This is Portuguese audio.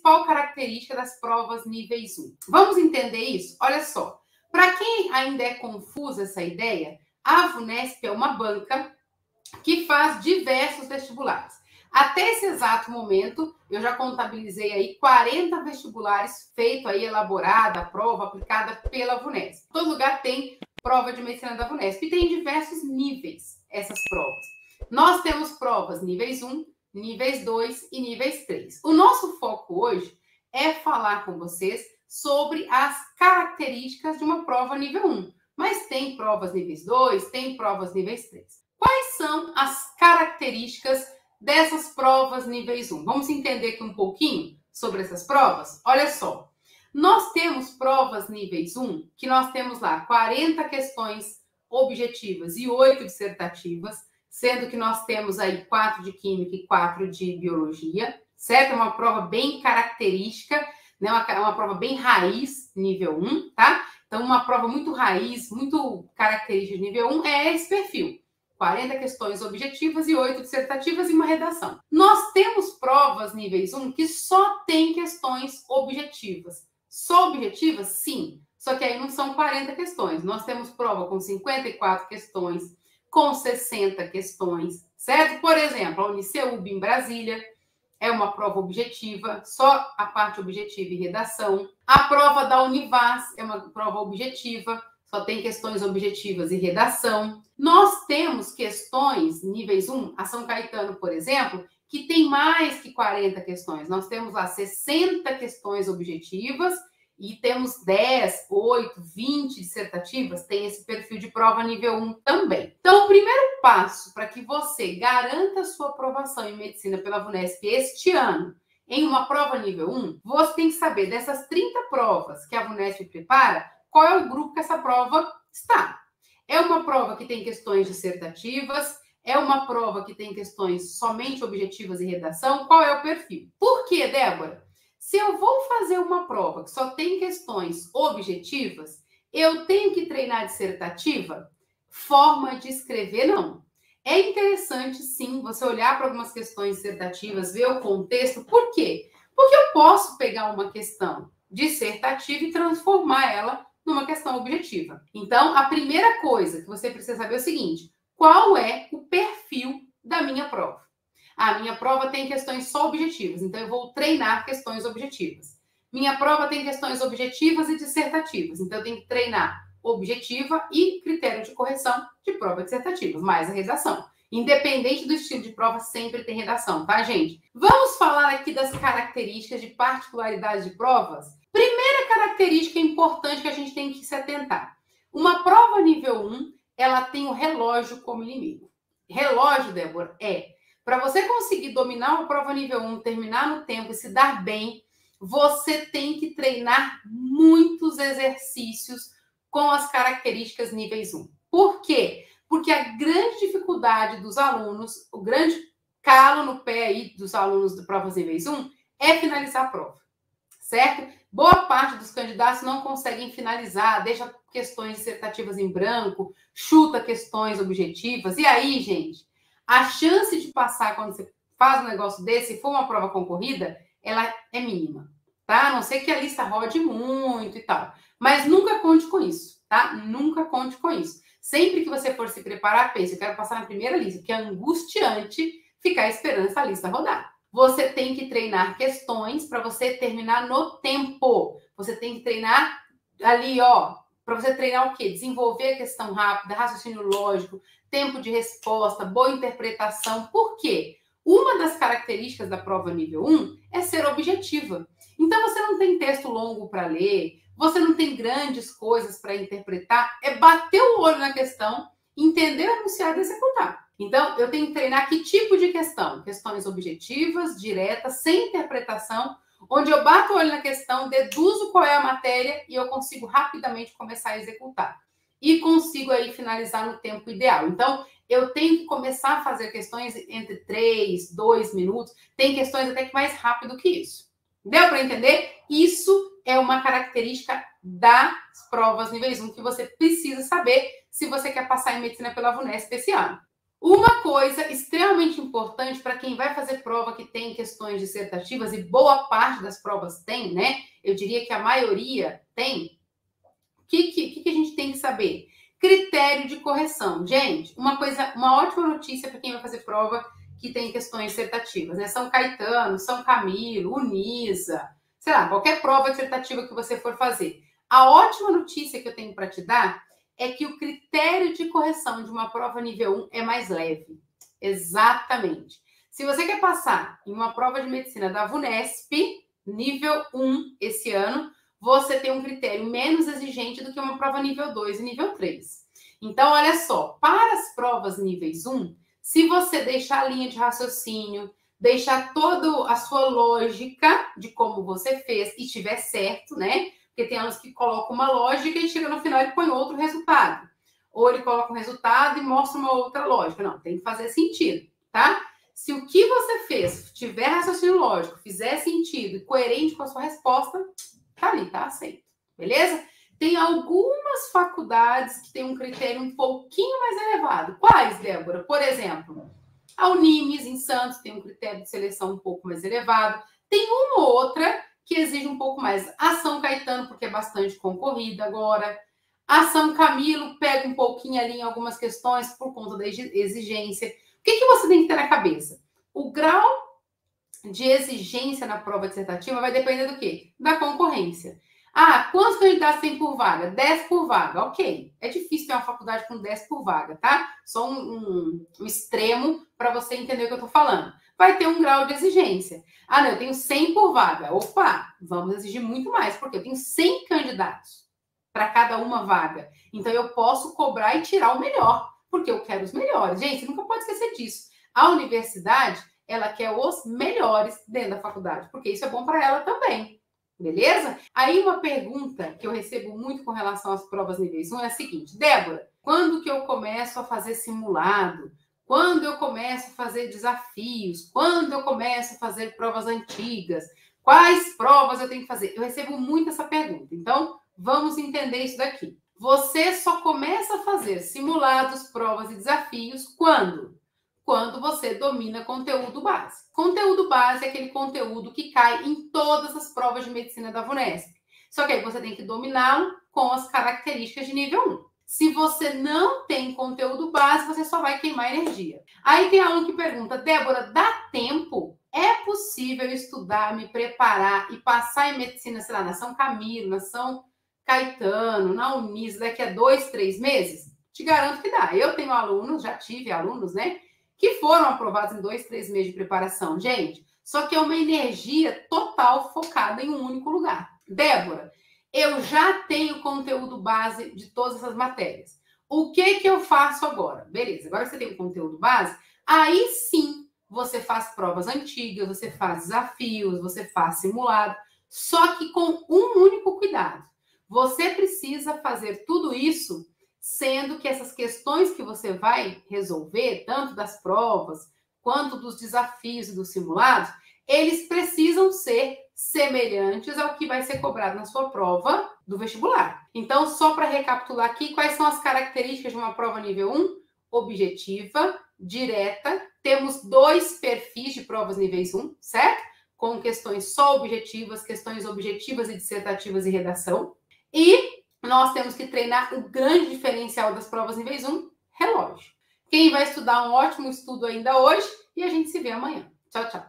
principal característica das provas níveis 1. Vamos entender isso? Olha só, para quem ainda é confusa essa ideia, a VUNESP é uma banca que faz diversos vestibulares. Até esse exato momento, eu já contabilizei aí 40 vestibulares feitos aí, elaborada, prova aplicada pela VUNESP. Todo lugar tem prova de medicina da VUNESP e tem diversos níveis essas provas. Nós temos provas níveis 1, níveis 2 e níveis 3. O nosso foco hoje é falar com vocês sobre as características de uma prova nível 1. Mas tem provas níveis 2, tem provas níveis 3. Quais são as características dessas provas níveis 1? Vamos entender aqui um pouquinho sobre essas provas? Olha só, nós temos provas níveis 1, que nós temos lá 40 questões objetivas e 8 dissertativas, sendo que nós temos aí 4 de Química e 4 de Biologia, certo? É uma prova bem característica, né? Uma prova bem raiz, nível 1, tá? Então, uma prova muito raiz, muito característica de nível 1 é esse perfil. 40 questões objetivas e 8 dissertativas e uma redação. Nós temos provas níveis 1 que só tem questões objetivas. Só objetivas? Sim. Só que aí não são 40 questões. Nós temos prova com 54 questões, com 60 questões, certo? Por exemplo, a Uniceub em Brasília é uma prova objetiva, só a parte objetiva e redação. A prova da Univas é uma prova objetiva, só tem questões objetivas e redação. Nós temos questões níveis 1, a São Caetano, por exemplo, que tem mais que 40 questões. Nós temos lá 60 questões objetivas e temos 10, 8, 20 dissertativas, tem esse perfil de prova nível 1 também. Então, o primeiro passo para que você garanta a sua aprovação em medicina pela VUNESP este ano, em uma prova nível 1, você tem que saber dessas 30 provas que a VUNESP prepara, qual é o grupo que essa prova está. É uma prova que tem questões dissertativas, é uma prova que tem questões somente objetivas e redação, qual é o perfil? Por quê, Débora? Se eu vou fazer uma prova que só tem questões objetivas, eu tenho que treinar dissertativa? Forma de escrever, não. É interessante, sim, você olhar para algumas questões dissertativas, ver o contexto. Por quê? Porque eu posso pegar uma questão dissertativa e transformar ela numa questão objetiva. Então, a primeira coisa que você precisa saber é o seguinte: qual é o perfil da minha prova? A minha prova tem questões só objetivas, então eu vou treinar questões objetivas. Minha prova tem questões objetivas e dissertativas, então eu tenho que treinar objetiva e critério de correção de prova dissertativa, mais a redação. Independente do estilo de prova, sempre tem redação, tá, gente? Vamos falar aqui das características de particularidades de provas? Primeira característica importante que a gente tem que se atentar. Uma prova nível 1, ela tem o relógio como inimigo. Relógio, Débora, para você conseguir dominar uma prova nível 1, terminar no tempo e se dar bem, você tem que treinar muitos exercícios com as características níveis 1. Por quê? Porque a grande dificuldade dos alunos, o grande calo no pé aí dos alunos de provas níveis 1 é finalizar a prova, certo? Boa parte dos candidatos não conseguem finalizar, deixa questões dissertativas em branco, chuta questões objetivas. E aí, gente, a chance de passar quando você faz um negócio desse, se for uma prova concorrida, ela é mínima, tá? A não ser que a lista rode muito e tal. Mas nunca conte com isso, tá? Nunca conte com isso. Sempre que você for se preparar, pense, eu quero passar na primeira lista, porque é angustiante ficar esperando essa lista rodar. Você tem que treinar questões para você terminar no tempo. Você tem que treinar ali, ó, para você treinar o quê? Desenvolver a questão rápida, raciocínio lógico, tempo de resposta, boa interpretação. Por quê? Uma das características da prova nível 1 é ser objetiva. Então, você não tem texto longo para ler, você não tem grandes coisas para interpretar, é bater o olho na questão, entender o enunciado e executar. Então, eu tenho que treinar que tipo de questão? Questões objetivas, diretas, sem interpretação, onde eu bato o olho na questão, deduzo qual é a matéria e eu consigo rapidamente começar a executar. E consigo aí finalizar no tempo ideal. Então, eu tenho que começar a fazer questões entre 3, 2 minutos. Tem questões até que mais rápido que isso. Deu para entender? Isso é uma característica das provas níveis 1 que você precisa saber se você quer passar em medicina pela VUNESP esse ano. Uma coisa extremamente importante para quem vai fazer prova que tem questões dissertativas, e boa parte das provas tem, né? Eu diria que a maioria tem. O que a gente tem que saber? Critério de correção. Gente, uma ótima notícia para quem vai fazer prova que tem questões dissertativas, né? São Caetano, São Camilo, Unisa, sei lá, qualquer prova dissertativa que você for fazer. A ótima notícia que eu tenho para te dar é que o critério de correção de uma prova nível 1 é mais leve. Exatamente. Se você quer passar em uma prova de medicina da VUNESP, nível 1 esse ano, você tem um critério menos exigente do que uma prova nível 2 e nível 3. Então, olha só, para as provas níveis 1, se você deixar a linha de raciocínio, deixar toda a sua lógica de como você fez e estiver certo, né? Porque tem alunos que colocam uma lógica e chega no final e põe outro resultado. Ou ele coloca um resultado e mostra uma outra lógica. Não, tem que fazer sentido, tá? Se o que você fez tiver raciocínio lógico, fizer sentido e coerente com a sua resposta, tá ali, tá aceito. Beleza? Tem algumas faculdades que têm um critério um pouquinho mais elevado. Quais, Débora? Por exemplo, a Unimes, em Santos, tem um critério de seleção um pouco mais elevado. Tem uma ou outra que exige um pouco mais. A São Caetano, porque é bastante concorrida agora. A São Camilo pega um pouquinho ali em algumas questões por conta da exigência. O que você tem que ter na cabeça? O grau de exigência na prova dissertativa vai depender do quê? Da concorrência. Ah, quantos candidatos tem por vaga? 10 por vaga, ok. É difícil ter uma faculdade com 10 por vaga, tá? Só um extremo para você entender o que eu estou falando. Vai ter um grau de exigência. Ah, não, eu tenho 100 por vaga. Opa, vamos exigir muito mais, porque eu tenho 100 candidatos para cada uma vaga. Então, eu posso cobrar e tirar o melhor, porque eu quero os melhores. Gente, você nunca pode esquecer disso. A universidade, ela quer os melhores dentro da faculdade, porque isso é bom para ela também. Beleza? Aí uma pergunta que eu recebo muito com relação às provas níveis 1 é a seguinte: Débora, quando que eu começo a fazer simulado? Quando eu começo a fazer desafios? Quando eu começo a fazer provas antigas? Quais provas eu tenho que fazer? Eu recebo muito essa pergunta. Então, vamos entender isso daqui. Você só começa a fazer simulados, provas e desafios quando? Quando você domina conteúdo base. Conteúdo base é aquele conteúdo que cai em todas as provas de medicina da VUNESP. Só que aí você tem que dominá-lo com as características de nível 1. Se você não tem conteúdo base, você só vai queimar energia. Aí tem aluno que pergunta: Débora, dá tempo? É possível estudar, me preparar e passar em medicina, sei lá, na São Camilo, na São Caetano, na Unis, daqui a 2, 3 meses? Te garanto que dá. Eu tenho alunos, já tive alunos, né, que foram aprovados em 2, 3 meses de preparação. Gente, só que é uma energia total focada em um único lugar. Débora, eu já tenho conteúdo base de todas essas matérias. O que eu faço agora? Beleza, agora que você tem o conteúdo base, aí sim você faz provas antigas, você faz desafios, você faz simulado, só que com um único cuidado. Você precisa fazer tudo isso sendo que essas questões que você vai resolver, tanto das provas quanto dos desafios e dos simulados, eles precisam ser semelhantes ao que vai ser cobrado na sua prova do vestibular. Então, só para recapitular aqui, quais são as características de uma prova nível 1? Objetiva, direta. Temos 2 perfis de provas níveis 1, certo? Com questões só objetivas, questões objetivas e dissertativas e redação. E nós temos que treinar o grande diferencial das provas níveis 1, relógio. Quem vai estudar um ótimo estudo ainda hoje e a gente se vê amanhã. Tchau, tchau.